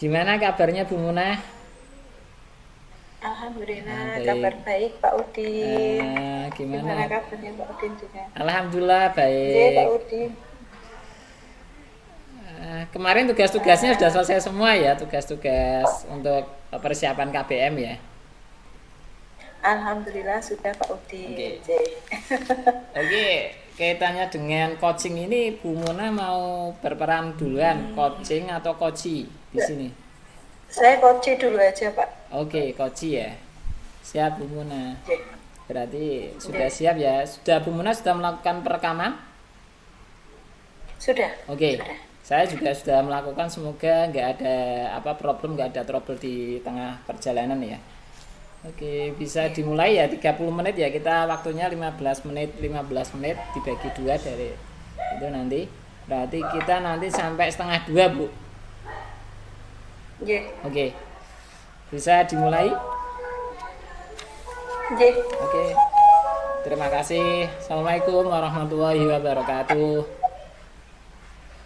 Gimana kabarnya Bu Munah? Alhamdulillah, kabar Baik. baik Pak Udin. Gimana Gimana? kabarnya Pak Udin juga? Alhamdulillah J, Pak baik. Udin. Kemarin tugas-tugasnya sudah Eh, selesai semua ya, tugas-tugas untuk persiapan KBM ya. Alhamdulillah sudah Pak Udin. Oke. J. Oke, kaitannya dengan coaching ini Bu Munah mau berperan duluan, coaching atau coachee di sini? Saya koci dulu aja Pak. Oke, coachee ya. Siap Bu Munah. J. Berarti sudah J. siap ya. Sudah Bu Munah sudah melakukan perekaman? Sudah, Oke, sudah. saya juga sudah melakukan. Semoga nggak ada problem, nggak ada trouble di tengah perjalanan ya. Oke, bisa Ya. dimulai ya 30 menit ya. Kita waktunya 15 menit dibagi dua dari itu nanti. Berarti kita nanti sampai setengah dua Bu. J. Oke, bisa dimulai. J. Oke, terima kasih. Assalamualaikum warahmatullahi wabarakatuh.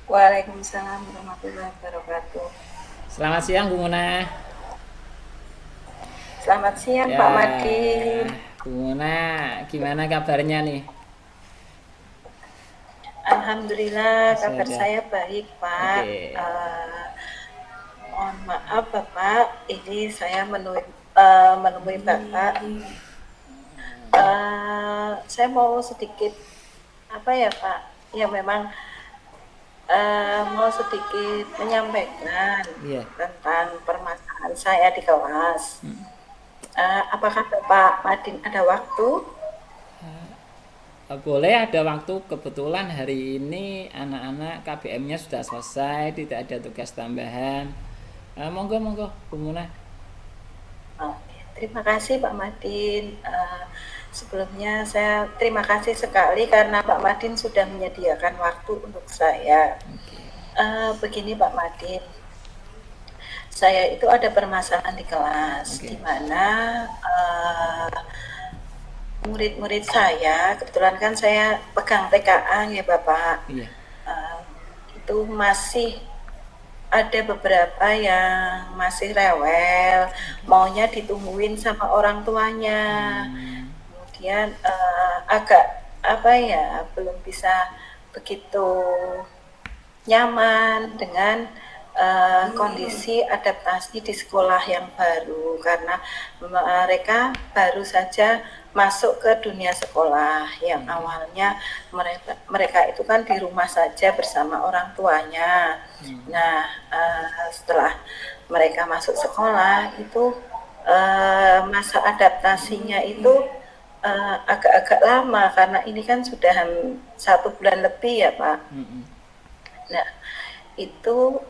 Waalaikumsalam warahmatullahi wabarakatuh. Selamat siang Bu Muna. Selamat siang Ya, Pak Madin. Bu Muna, gimana kabarnya nih? Alhamdulillah Masih kabar ada. saya baik Pak. Oke. Mohon maaf Bapak, ini saya menemui Bapak. Saya mau sedikit apa ya Pak? Ya memang mau sedikit menyampaikan Iya. tentang permasalahan saya di kelas. Apakah Bapak Madin ada waktu? Boleh ada waktu, kebetulan hari ini anak-anak KBM-nya sudah selesai, tidak ada tugas tambahan. Monggo monggo Bu Muna. Oke, terima kasih Pak Madin. Sebelumnya saya terima kasih sekali karena Pak Madin sudah menyediakan waktu untuk saya. Oke. Begini Pak Madin, saya itu ada permasalahan di kelas, Oke. di mana murid-murid saya, kebetulan kan saya pegang TKA ya Bapak, Iya. itu masih ada beberapa yang masih rewel, maunya ditungguin sama orang tuanya. Kemudian agak apa ya, belum bisa begitu nyaman dengan kondisi adaptasi di sekolah yang baru karena mereka baru saja masuk ke dunia sekolah yang awalnya mereka itu kan di rumah saja bersama orang tuanya. Nah, setelah mereka masuk sekolah itu masa adaptasinya itu agak-agak lama karena ini kan sudah 1 bulan lebih ya Pak. Nah, itu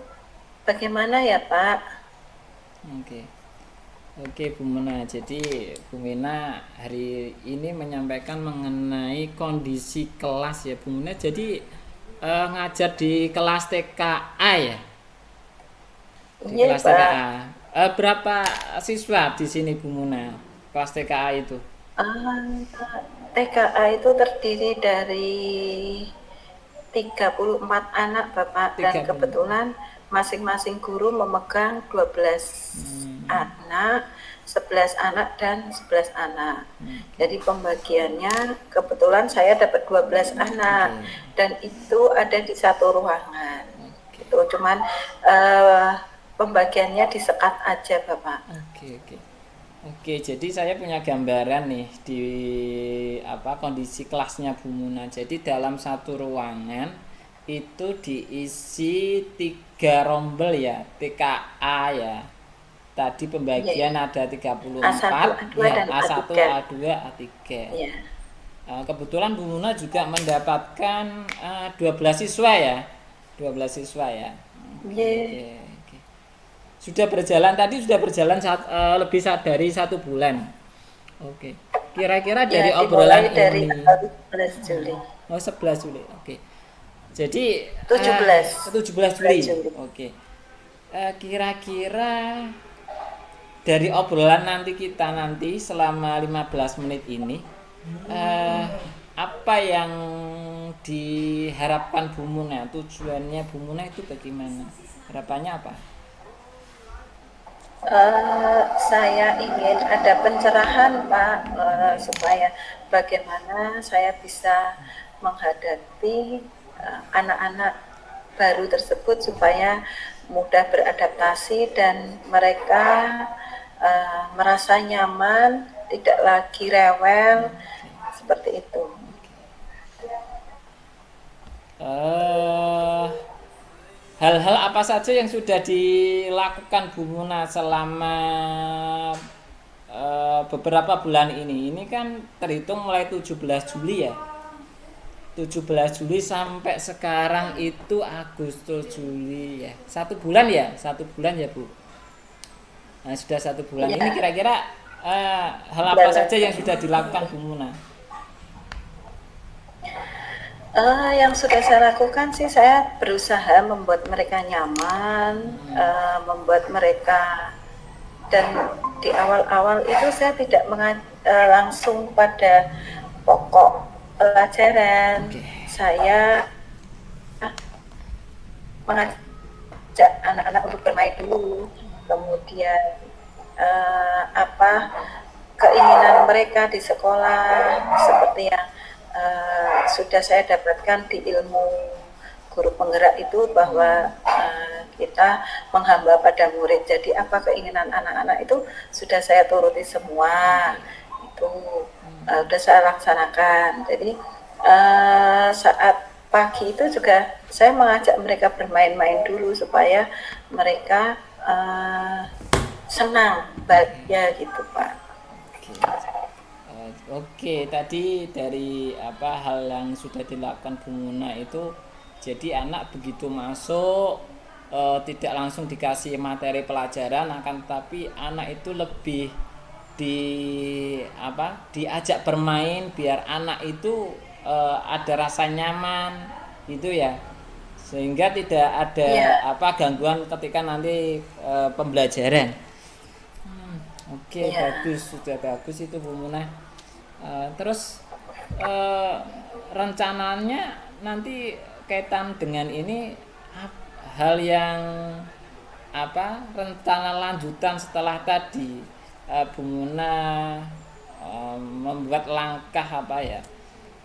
bagaimana ya Pak? Oke. Oke Bu Muna, jadi Bu Muna hari ini menyampaikan mengenai kondisi kelas ya Bu Muna. Jadi ngajar di kelas TKA ya? Di Iya kelas Pak. TKA. Berapa siswa di sini Bu Muna? Kelas TKA itu? TKA itu terdiri dari 34 anak Bapak dan 30. kebetulan masing-masing guru memegang 12 anak, 11 anak dan 11 anak. Jadi pembagiannya kebetulan saya dapat 12 anak dan itu ada di satu ruangan. Itu cuman pembagiannya disekat aja Bapak. Oke. Oke, jadi saya punya gambaran nih di kondisi kelasnya Bu Muna. Jadi dalam satu ruangan itu diisi 3 rombel ya, TKA ya. Tadi pembagian Ya, ada 34 A1, A2 ya, dan A1, A3. A2, A3. Ya. Kebetulan Bu Muna juga mendapatkan 12 siswa ya. 12 siswa ya. Ya. Oke. Sudah berjalan lebih dari 1 bulan. Oke. Kira-kira dari Ya, obrolan dimulai dari ini, tanggal 17 Juli. 11 Juli. Oke. Jadi 17. 17 Juli. Juli. Oke. Kira-kira dari obrolan kita nanti selama 15 menit ini apa yang diharapkan Bu Muna? Tujuannya Bu Muna itu bagaimana? Harapannya apa? Saya ingin ada pencerahan Pak, supaya bagaimana saya bisa menghadapi anak-anak baru tersebut supaya mudah beradaptasi dan mereka merasa nyaman, tidak lagi rewel seperti itu. Eh, hal-hal apa saja yang sudah dilakukan Bu Muna selama beberapa bulan ini? Ini kan terhitung mulai 17 Juli ya. 17 Juli sampai sekarang itu Agustus Juli ya. 1 bulan ya? 1 bulan ya Bu. Nah, sudah 1 bulan ini Ya, kira-kira hal apa dan saja yang sudah dilakukan Bu Muna? yang sudah saya lakukan sih saya berusaha membuat mereka nyaman, membuat mereka dan di awal-awal itu saya tidak langsung pada pokok pelajaran. Oke. Saya mengajak anak-anak untuk bermain dulu, kemudian apa keinginan mereka di sekolah seperti yang sudah saya dapatkan di ilmu guru penggerak itu bahwa kita menghamba pada murid. Jadi apa keinginan anak-anak itu sudah saya turuti semua. Itu sudah saya laksanakan. Jadi saat pagi itu juga saya mengajak mereka bermain-main dulu supaya mereka senang, bahagia gitu Pak. Oke, tadi dari apa hal yang sudah dilakukan Bu Muna itu, jadi anak begitu masuk tidak langsung dikasih materi pelajaran, akan tapi anak itu lebih di apa diajak bermain biar anak itu ada rasa nyaman gitu ya, sehingga tidak ada Ya, apa gangguan ketika nanti pembelajaran. Oke, ya. bagus, sudah bagus itu Bu Munah. Terus eh, rencananya nanti kaitan dengan ini hal yang apa rencana lanjutan setelah tadi Bu Munah membuat langkah apa ya,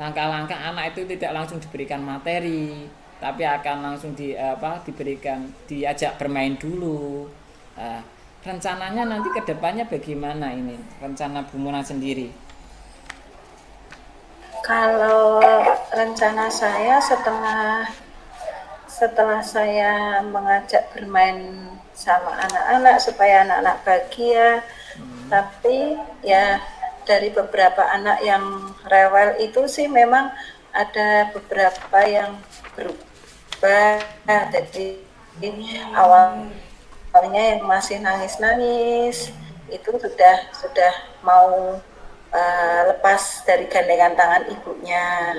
langkah-langkah anak itu tidak langsung diberikan materi tapi akan langsung diberikan diajak bermain dulu. Nah, rencananya nanti kedepannya bagaimana ini rencana Bu Muna sendiri? Kalau rencana saya setelah saya mengajak bermain sama anak-anak supaya anak-anak bahagia, tapi ya dari beberapa anak yang rewel itu sih memang ada beberapa yang berubah. Jadi awalnya yang masih nangis-nangis itu sudah mau lepas dari gandengan tangan ibunya.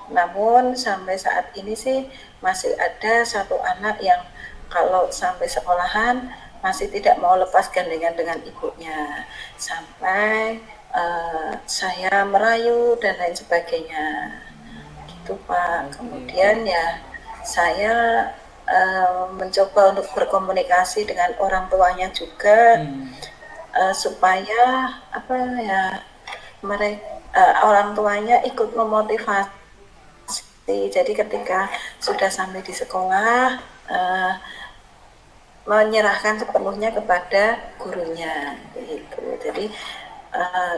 Namun sampai saat ini sih masih ada satu anak yang kalau sampai sekolahan masih tidak mau lepas gandengan dengan ibunya. Sampai saya merayu dan lain sebagainya. Gitu Pak. Oke, Kemudian ya saya mencoba untuk berkomunikasi dengan orang tuanya juga supaya apa ya mereka orang tuanya ikut memotivasi. Jadi ketika sudah sampai di sekolah menyerahkan sepenuhnya kepada gurunya gitu. Jadi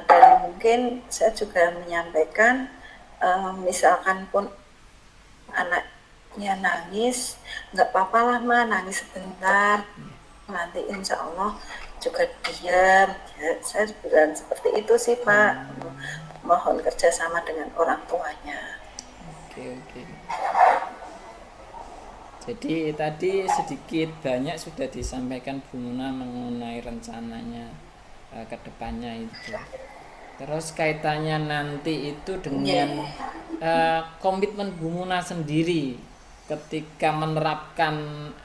dan mungkin saya juga menyampaikan misalkan pun anaknya nangis, nggak apa-apa lah Ma, nangis sebentar, nanti insya Allah juga diam ya, saya bilang seperti itu sih Pak. Mohon kerjasama dengan orang tuanya. oke, oke. Jadi tadi sedikit banyak sudah disampaikan Bu Muna mengenai rencananya ke depannya itu. Terus kaitannya nanti itu dengan Yeah. komitmen Bu Muna sendiri ketika menerapkan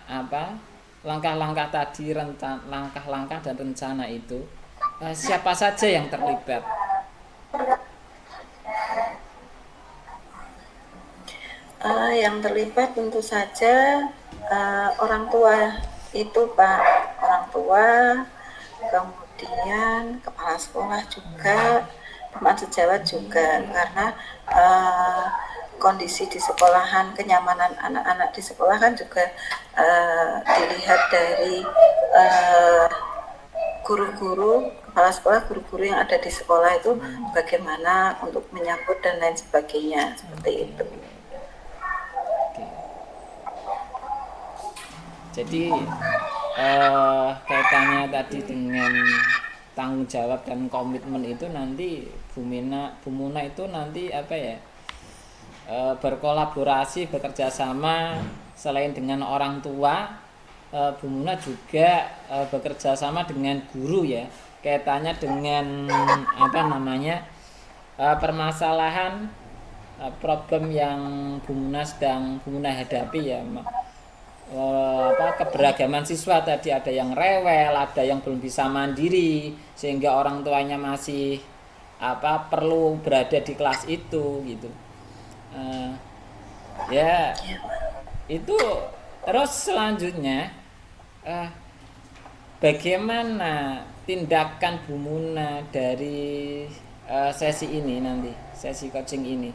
apa langkah-langkah tadi, langkah-langkah dan rencana itu, siapa saja yang terlibat? Yang terlibat tentu saja orang tua itu Pak, orang tua, kemudian kepala sekolah juga, teman sejawat juga, karena uh, kondisi di sekolahan, kenyamanan anak-anak di sekolah kan juga dilihat dari guru-guru, kepala sekolah, guru-guru yang ada di sekolah itu bagaimana untuk menyambut dan lain sebagainya, seperti itu. Oke. Jadi kaitannya tadi dengan tanggung jawab dan komitmen itu nanti Bu Muna itu nanti apa ya, berkolaborasi, bekerja sama selain dengan orang tua, Bu Muna juga bekerja sama dengan guru ya, kaitannya dengan apa namanya, permasalahan problem yang Bu Muna hadapi ya, keberagaman siswa tadi, ada yang rewel, ada yang belum bisa mandiri sehingga orang tuanya masih perlu berada di kelas itu gitu. Ya itu. Terus selanjutnya bagaimana tindakan Bu Muna dari sesi ini nanti, sesi coaching ini?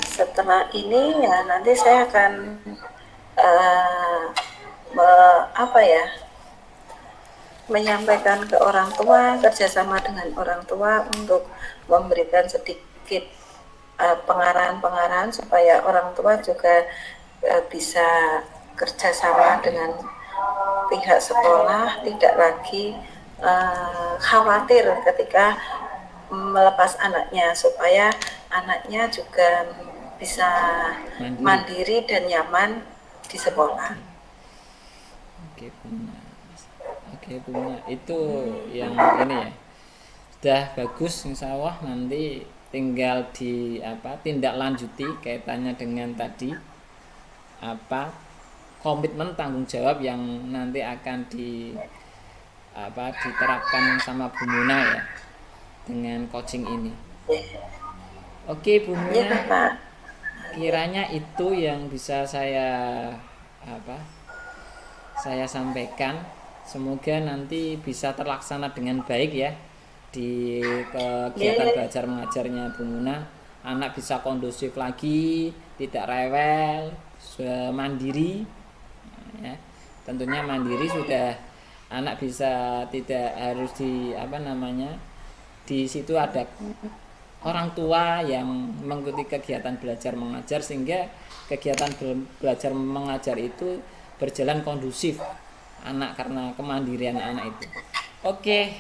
Setelah ini ya nanti saya akan menyampaikan ke orang tua, kerjasama dengan orang tua untuk memberikan sedikit pengarahan-pengarahan supaya orang tua juga bisa kerjasama dengan pihak sekolah, tidak lagi khawatir ketika melepas anaknya, supaya anaknya juga bisa mandiri dan nyaman di sekolah. Oke Bu Muna, itu yang ini ya, sudah bagus, insya Allah nanti tinggal di tindak lanjuti kaitannya dengan tadi komitmen tanggung jawab yang nanti akan diterapkan sama Bu Muna ya dengan coaching ini. Oke Bu Muna, kiranya itu yang bisa saya sampaikan. Semoga nanti bisa terlaksana dengan baik ya di kegiatan belajar mengajarnya Bu Muna. Anak bisa kondusif lagi, tidak rewel, mandiri ya. Tentunya mandiri sudah, anak bisa tidak harus di situ ada orang tua yang mengikuti kegiatan belajar mengajar, sehingga kegiatan belajar mengajar itu berjalan kondusif anak karena kemandirian anak itu. Oke,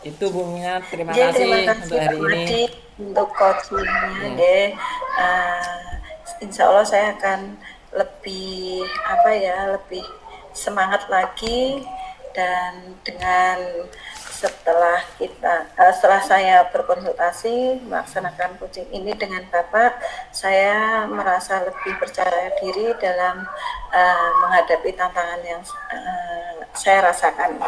itu Bu Muna, terima kasih untuk hari ini untuk coachingnya ya. Insya Allah saya akan lebih lebih semangat lagi, dan dengan setelah saya berkonsultasi melaksanakan coaching ini dengan Bapak, saya merasa lebih percaya diri dalam menghadapi tantangan yang saya rasakan.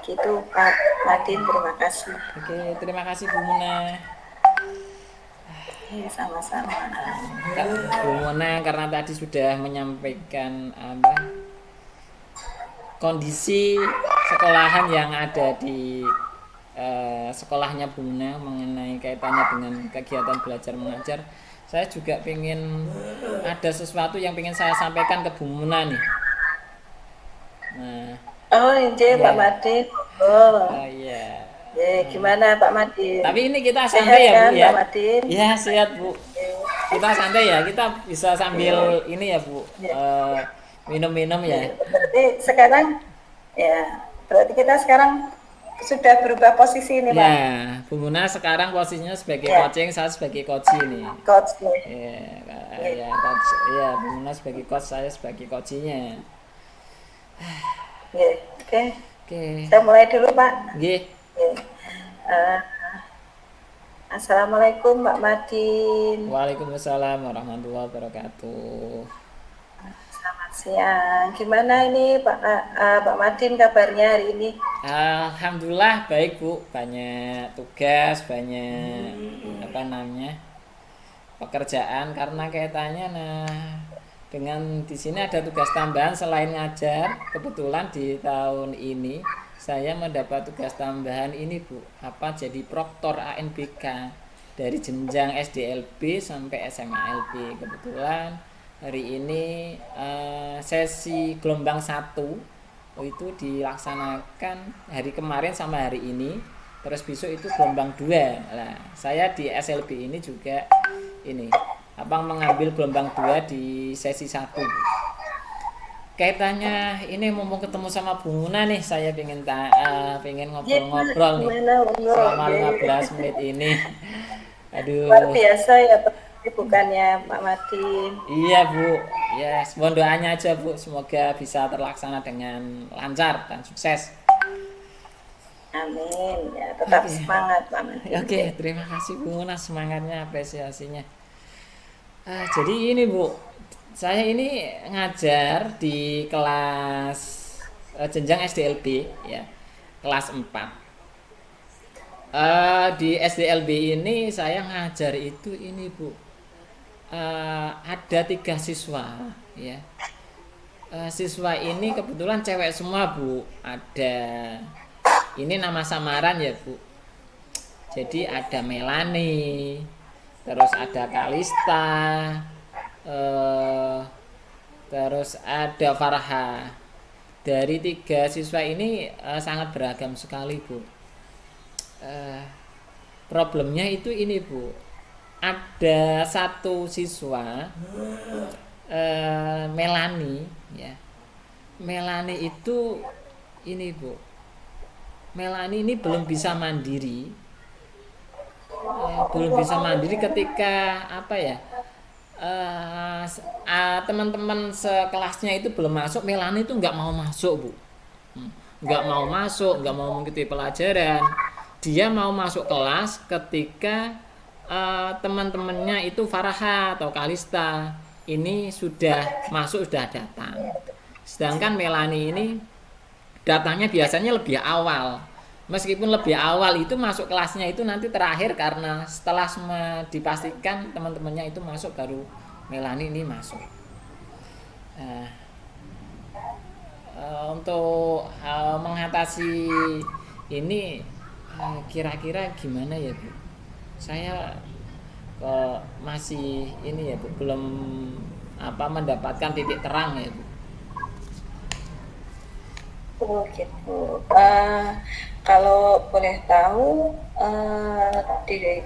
Gitu Pak Madin, terima kasih. Oke, terima kasih Bu Muna. Sama-sama. Bu Muna karena tadi sudah menyampaikan kondisi sekolahan yang ada di sekolahnya Bu Muna mengenai kaitannya dengan kegiatan belajar mengajar, saya juga pengen ada sesuatu yang pengen saya sampaikan ke Bu Muna nih. Iya Pak Madin. Iya. Gimana Pak Madin? Tapi ini kita santai ya Bu ya. Pak Madin? Ya sehat Bu. Kita santai ya, kita bisa sambil ini ya Bu, minum-minum ya. Berarti kita sekarang sudah berubah posisi ini Pak. Ya, Bu Muna sekarang posisinya sebagai coaching, saya sebagai coach nih. Coach. Ya, coach. Ya, Bu Muna sebagai coach, saya sebagai coachnya. Oke. Saya mulai dulu Pak. Assalamualaikum Pak Madin. Waalaikumsalam warahmatullahi wabarakatuh. Selamat siang. Gimana ini Pak Madin kabarnya hari ini? Alhamdulillah baik Bu. Banyak tugas, banyak pekerjaan karena kaitannya Dengan di sini ada tugas tambahan selain ngajar. Kebetulan di tahun ini saya mendapat tugas tambahan ini Bu, jadi proktor ANBK dari jenjang SDLB sampai SMALB. Kebetulan hari ini sesi gelombang 1 itu dilaksanakan hari kemarin sama hari ini. Terus besok itu gelombang 2. Nah, saya di SLB ini juga ini mengambil gelombang 2 di sesi 1. Kaitannya ini mumpung ketemu sama Bu Muna nih, saya pengen ngobrol-ngobrol nih selama 15 menit ini. Aduh. Luar biasa ya bukannya Pak Martin. Iya Bu, ya mohon doanya aja Bu, semoga bisa terlaksana dengan lancar dan sukses. Amin, ya tetap semangat Pak Martin. Oke, terima kasih Bu Muna, semangatnya, apresiasinya. Jadi ini Bu, saya ini ngajar di kelas jenjang SDLB ya, kelas 4. Di SDLB ini saya ngajar itu ini Bu, ada 3 siswa ya. Siswa ini kebetulan cewek semua Bu, ada ini nama samaran ya Bu, jadi ada Melani, terus ada Kalista, terus ada Farha. Dari 3 siswa ini sangat beragam sekali Bu. Problemnya itu ini Bu, ada 1 siswa Melani ya. Melani itu ini Bu, Melani ini belum bisa mandiri. Belum bisa mandiri ketika teman-teman sekelasnya itu belum masuk, Melani itu nggak mau masuk Bu, nggak mau masuk, nggak mau mengikuti pelajaran. Dia mau masuk kelas ketika teman-temannya itu Farha atau Kalista ini sudah masuk, sudah datang. Sedangkan Melani ini datangnya biasanya lebih awal. Meskipun lebih awal itu masuk kelasnya itu nanti terakhir, karena setelah semua dipastikan teman-temannya itu masuk baru Melani ini masuk. Untuk mengatasi ini kira-kira gimana ya Bu? Saya masih ini ya Bu, belum mendapatkan titik terang ya Bu. Oh gitu. Kalau boleh tahu di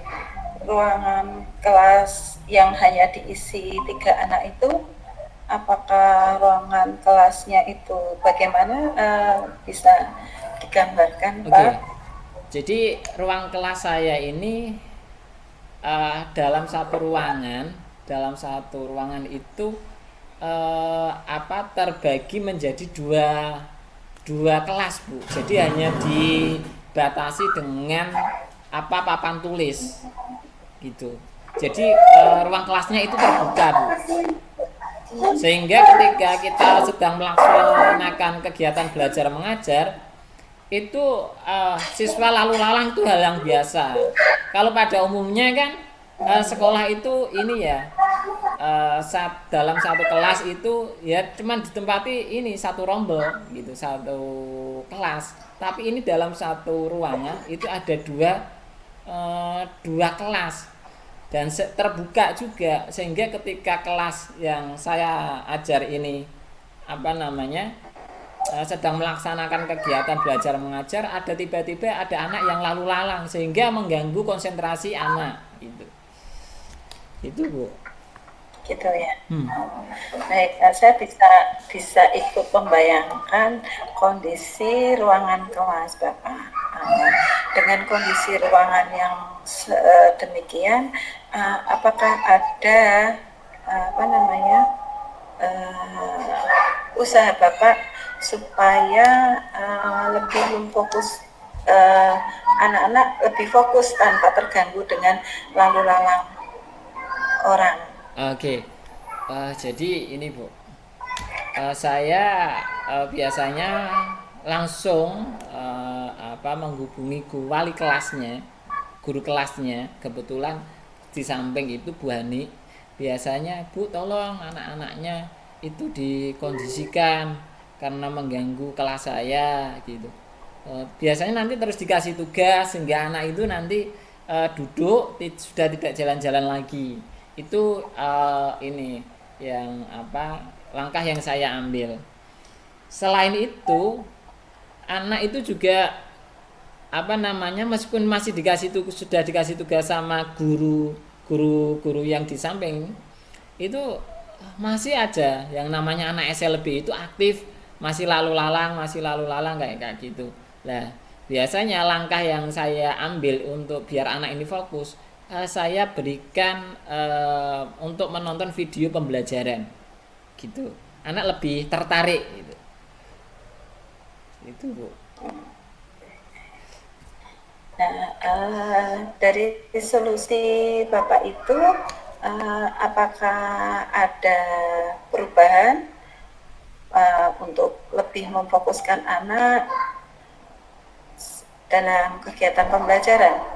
ruangan kelas yang hanya diisi 3 anak itu, apakah ruangan kelasnya itu bagaimana, bisa digambarkan Pak? Jadi ruang kelas saya ini dalam satu ruangan itu terbagi menjadi dua kelas Bu. Jadi hanya dibatasi dengan papan tulis gitu. Jadi ruang kelasnya itu terbuka Bu. Sehingga ketika kita sedang melaksanakan kegiatan belajar mengajar itu siswa lalu lalang itu hal yang biasa. Kalau pada umumnya kan sekolah itu ini ya, dalam satu kelas itu ya cuman ditempati ini 1 rombel gitu, 1 kelas. Tapi ini dalam satu ruangan itu ada dua kelas dan terbuka juga, sehingga ketika kelas yang saya ajar ini sedang melaksanakan kegiatan belajar mengajar, ada tiba-tiba ada anak yang lalu lalang sehingga mengganggu konsentrasi anak gitu. Itu Bu. Gitu ya. Baik, saya bisa ikut membayangkan kondisi ruangan kelas Bapak. Dengan kondisi ruangan yang demikian, apakah ada usaha Bapak supaya lebih memfokus anak-anak lebih fokus tanpa terganggu dengan lalu lalang orang? Oke. Jadi ini Bu, saya biasanya langsung menghubungi wali kelasnya, guru kelasnya. Kebetulan di samping itu Bu Hani, biasanya Bu tolong anak-anaknya itu dikondisikan karena mengganggu kelas saya gitu. Biasanya nanti terus dikasih tugas sehingga anak itu nanti duduk sudah tidak jalan-jalan lagi. Itu ini yang apa langkah yang saya ambil. Selain itu, anak itu juga apa namanya meskipun masih sudah dikasih tugas sama guru yang di samping itu masih aja yang namanya anak SLB itu aktif masih lalu lalang kayak gitu. Nah biasanya langkah yang saya ambil untuk biar anak ini fokus, saya berikan untuk menonton video pembelajaran gitu, anak lebih tertarik gitu. Itu Bu. Nah, dari solusi Bapak itu, apakah ada perubahan untuk lebih memfokuskan anak dalam kegiatan pembelajaran?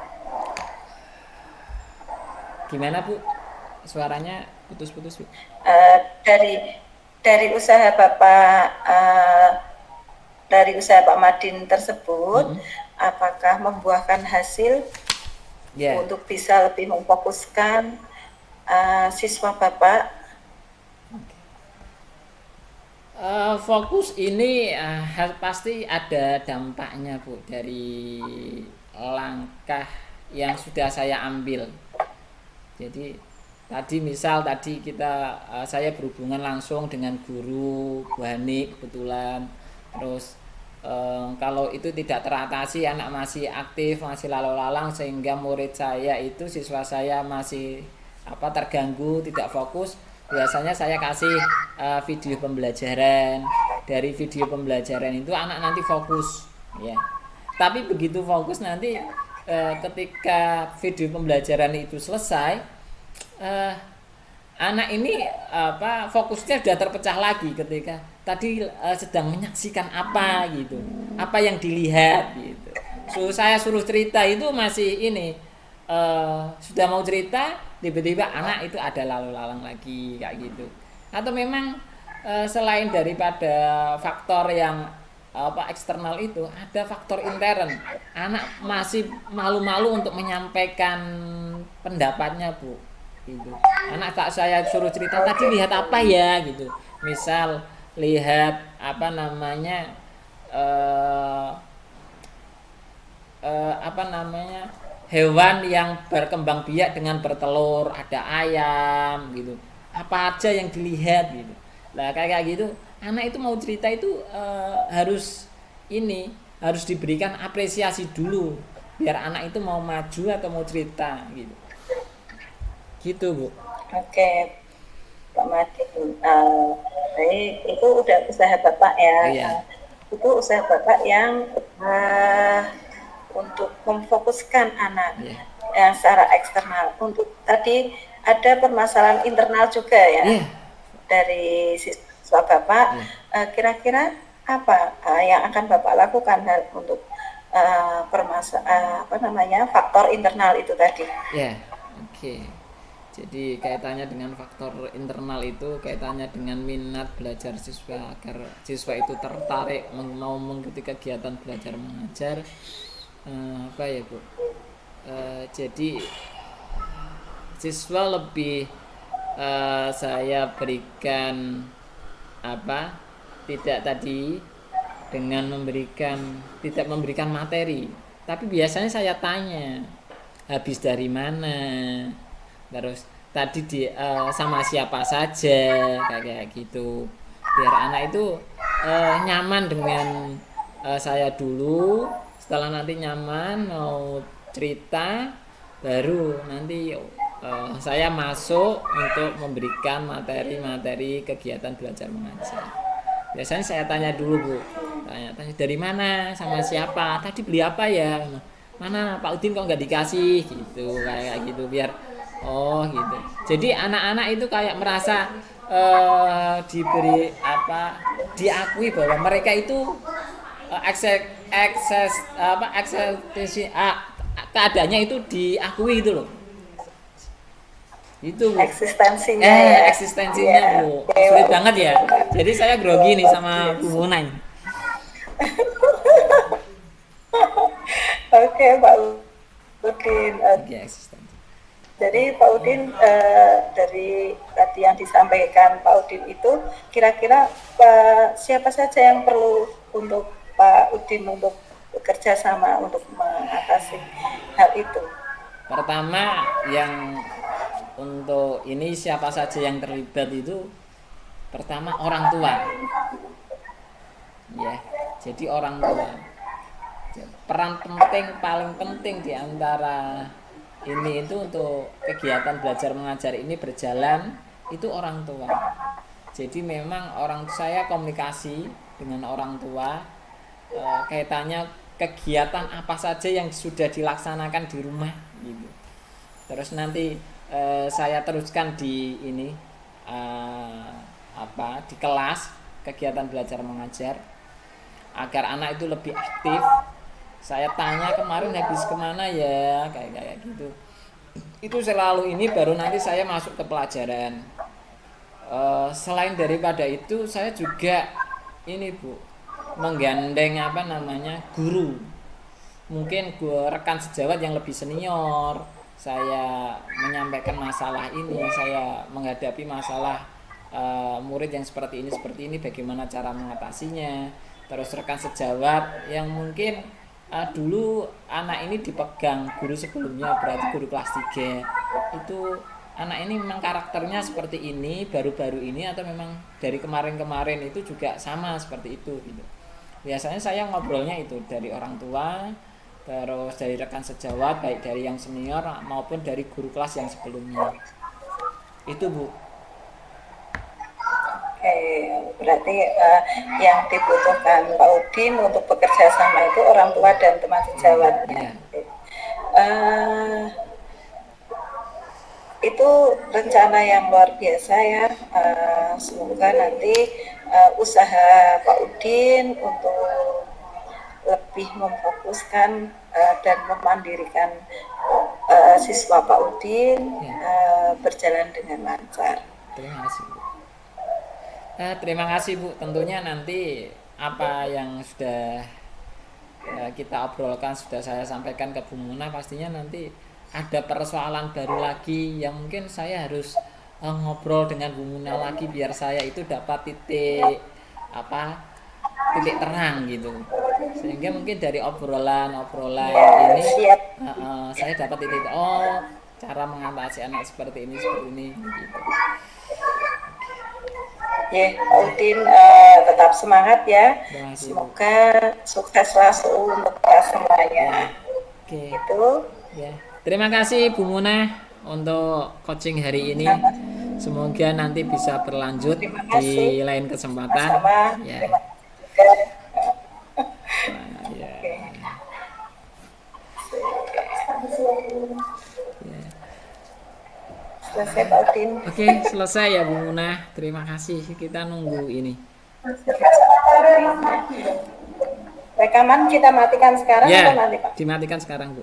Gimana Bu? Suaranya putus-putus Bu. Dari usaha Bapak, dari usaha Pak Madin tersebut, apakah membuahkan hasil untuk bisa lebih memfokuskan siswa Bapak? Fokus ini pasti ada dampaknya Bu dari langkah yang sudah saya ambil. Jadi tadi saya berhubungan langsung dengan guru Bu Hani kebetulan. Terus kalau itu tidak teratasi, anak masih aktif, masih lalu lalang sehingga murid saya itu siswa saya masih terganggu, tidak fokus. Biasanya saya kasih video pembelajaran. Dari video pembelajaran itu anak nanti fokus, ya. Tapi begitu fokus nanti ketika video pembelajaran itu selesai, anak ini fokusnya sudah terpecah lagi ketika tadi sedang menyaksikan apa gitu, apa yang dilihat gitu. Saya suruh cerita itu masih ini sudah mau cerita, tiba-tiba anak itu ada lalu lalang lagi kayak gitu. Atau memang selain daripada faktor yang eksternal itu, ada faktor intern. Anak masih malu-malu untuk menyampaikan pendapatnya Bu. Gitu. Anak saya suruh cerita tadi lihat apa ya gitu. Misal lihat hewan yang berkembang biak dengan bertelur, ada ayam gitu. Apa aja yang dilihat gitu. Lah kayak gitu, anak itu mau cerita itu harus diberikan apresiasi dulu biar anak itu mau maju atau mau cerita gitu. Gitu Bu. Oke, Pak Madin. Itu udah usaha Bapak ya. Iya. Itu usaha Bapak yang untuk memfokuskan anak yang secara eksternal. Untuk tadi ada permasalahan internal juga ya dari siswa Bapak. Kira-kira apa yang akan Bapak lakukan untuk faktor internal itu tadi? Oke. Jadi kaitannya dengan faktor internal itu kaitannya dengan minat belajar siswa agar siswa itu tertarik mau mengikuti kegiatan belajar mengajar. Bu? Jadi siswa lebih saya berikan tidak memberikan materi, tapi biasanya saya tanya habis dari mana. Terus tadi sama siapa saja kayak gitu biar anak itu nyaman dengan saya dulu. Setelah nanti nyaman mau cerita baru nanti saya masuk untuk memberikan materi-materi kegiatan belajar mengajar. Biasanya saya tanya dulu Bu, tanya dari mana, sama siapa, tadi beli apa ya, mana Pak Udin kok nggak dikasih gitu kayak gitu biar gitu. Jadi anak-anak itu kayak merasa diakui bahwa mereka itu keadaannya itu diakui itu loh. Itu Bu. Eksistensinya ya. Eksistensinya Ya, Bu. oke, Sulit Pak banget ya. Udin. Jadi saya grogi nih sama Oke, Bu Muna ini. oke Pak Udin. Oke, eksistensi. Jadi Pak Udin, dari tadi yang disampaikan Pak Udin itu, kira-kira siapa saja yang perlu untuk Pak Udin untuk bekerja sama untuk mengatasi hal itu? Pertama yang untuk ini siapa saja yang terlibat itu, pertama orang tua. Ya, jadi orang tua. Peran penting, paling penting di antara ini itu untuk kegiatan belajar mengajar ini berjalan itu orang tua. Jadi memang saya komunikasi dengan orang tua, kaitannya kegiatan apa saja yang sudah dilaksanakan di rumah gitu. Terus nanti saya teruskan di ini di kelas kegiatan belajar mengajar agar anak itu lebih aktif. Saya tanya kemarin habis kemana ya, kayak gitu. Itu selalu ini, baru nanti saya masuk ke pelajaran. Selain daripada itu, saya juga ini Bu, menggandeng guru. Mungkin rekan sejawat yang lebih senior. Saya menyampaikan masalah ini, saya menghadapi masalah murid yang seperti ini, bagaimana cara mengatasinya. Terus rekan sejawat yang mungkin dulu anak ini dipegang guru sebelumnya, berarti guru kelas 3 itu anak ini memang karakternya seperti ini baru-baru ini, atau memang dari kemarin-kemarin itu juga sama seperti itu gitu. Biasanya saya ngobrolnya itu dari orang tua, terus dari rekan sejawat, baik dari yang senior maupun dari guru kelas yang sebelumnya. Itu Bu. Berarti yang dibutuhkan Pak Udin untuk bekerja sama itu orang tua dan teman sejawatnya. Itu rencana yang luar biasa ya. Semoga nanti usaha Pak Udin untuk lebih memfokuskan dan memandirikan siswa Pak Udin berjalan dengan lancar. Terima kasih Bu. Terima kasih Bu. Tentunya nanti apa yang sudah kita obrolkan, sudah saya sampaikan ke Bu Muna, pastinya nanti ada persoalan baru lagi yang mungkin saya harus ngobrol dengan Bu Muna lagi biar saya itu dapat titik terang gitu. Sehingga mungkin dari obrolan ini saya dapat titik cara mengatasi anak seperti ini gitu. Ya, Pak Udin tetap semangat ya. Semoga sukses selalu untuk kita semuanya. Oke. Itu. Ya. Terima kasih Bu Muna untuk coaching hari ini. Semoga nanti bisa berlanjut di lain kesempatan. Ya. Selesai Pak Udin. Oke, selesai ya Bu Muna. Terima kasih. Kita nunggu ini. Rekaman kita matikan sekarang ya, atau nanti Pak? Dimatikan sekarang Bu.